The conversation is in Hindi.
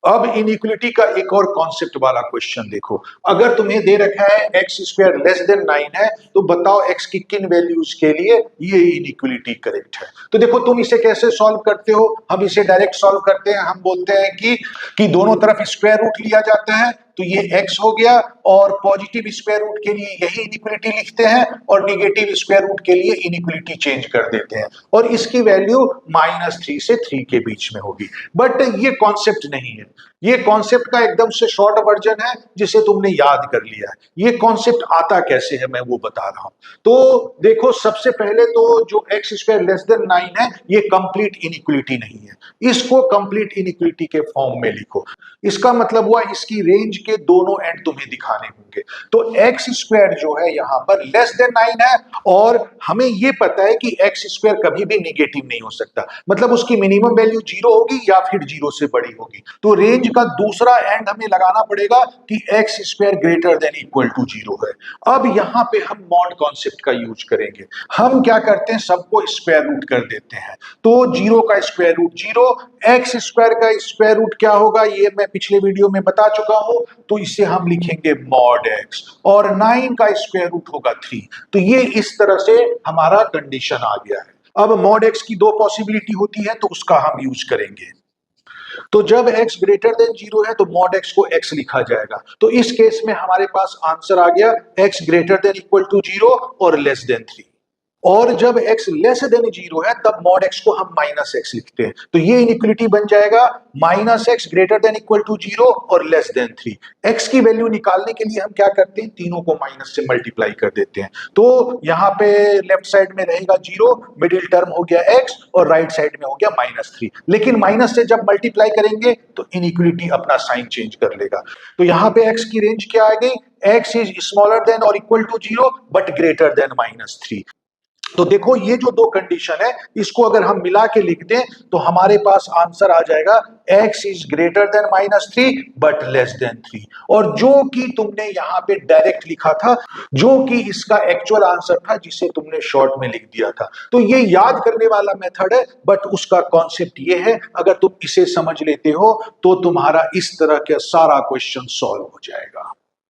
अब इनइक्वलिटी का एक और कॉन्सेप्ट वाला क्वेश्चन देखो। अगर तुम्हें दे रखा है एक्स स्क्वायर लेस देन 9 है, तो बताओ एक्स की किन वैल्यूज के लिए ये इनइक्वलिटी करेक्ट है। तो देखो तुम इसे कैसे सॉल्व करते हो, हम इसे डायरेक्ट सॉल्व करते हैं। हम बोलते हैं कि दोनों तरफ स्क्वायर रूट लिया जाता है, तो ये x हो गया, और पॉजिटिव स्क्वायर रूट के लिए यही इनइक्वलिटी लिखते हैं और निगेटिव स्क्वायर रूट के लिए इनइक्वलिटी चेंज कर देते हैं, और इसकी वैल्यू -3 से 3 के बीच में होगी। बट ये कॉन्सेप्ट नहीं है, ये कॉन्सेप्ट का एकदम से शॉर्ट वर्जन है जिसे तुमने याद कर लिया है। ये कॉन्सेप्ट आता कैसे है मैं वो बता रहा हूं। तो देखो सबसे पहले तो जो एक्स स्क्वायर लेस देन 9 है, ये कंप्लीट इनइक्वलिटी नहीं है, इसको कंप्लीट इनइक्वलिटी के फॉर्म में लिखो। इसका मतलब हुआ इसकी रेंज के दोनों एंड तुम्हें दिखाने होंगे। तो एक्स स्क्वायर जो है यहां पर लेस देन 9 है, और हमें यह पता है कि एक्स स्क्वायर कभी भी निगेटिव नहीं हो सकता, मतलब उसकी मिनिमम वैल्यू 0 होगी या फिर 0 से बड़ी होगी। तो रेंज का दूसरा एंड हमें लगाना पड़ेगा कि x square greater than equal to 0 है। अब यहां पे हम मॉड कॉन्सेप्ट का यूज करेंगे। हम क्या करते हैं, सबको स्क्वायर रूट कर देते हैं। तो 0 का स्क्वायर रूट 0, एक्स स्क्वायर का स्क्वायर रूट क्या होगा ये मैं पिछले वीडियो में बता चुका हूं, तो इसे हम लिखेंगे मॉड एक्स, और 9 का स्क्वायर रूट होगा 3। तो ये इस तरह से हमारा कंडीशन आ गया है। अब मॉड एक्स की दो पॉसिबिलिटी होती है, तो उसका हम यूज करेंगे। तो जब x ग्रेटर देन 0 है तो मॉड x को x लिखा जाएगा। तो इस केस में हमारे पास आंसर आ गया x greater than equal to 0 और लेस देन 3। और जब x लेस देन 0 है तब मॉड x को हम -x लिखते हैं। तो ये इनइक्वलिटी बन जाएगा -x greater than equal to 0 और लेस देन 3। x की वैल्यू निकालने के लिए हम क्या करते हैं, तीनों को माइनस से मल्टीप्लाई कर देते हैं। तो यहाँ पे लेफ्ट साइड में रहेगा 0, मिडिल टर्म हो गया x, और राइट साइड में हो गया -3। लेकिन माइनस से जब मल्टीप्लाई करेंगे तो इनइक्वलिटी अपना साइन चेंज कर लेगा। तो यहाँ पे x की रेंज क्या आ गई, x इज स्मॉलर देन और equal to 0 but greater than -3। तो देखो ये जो दो कंडीशन है, इसको अगर हम मिला के लिख दें तो हमारे पास आंसर आ जाएगा x is greater than -3 but less than 3। और जो कि तुमने यहां पे डायरेक्ट लिखा था, जो कि इसका एक्चुअल आंसर था जिसे तुमने शॉर्ट में लिख दिया था। तो ये याद करने वाला मेथड है, बट उसका कॉन्सेप्ट ये है, अगर तुम इसे समझ लेते हो तो तुम्हारा इस तरह का सारा क्वेश्चन सॉल्व हो जाएगा।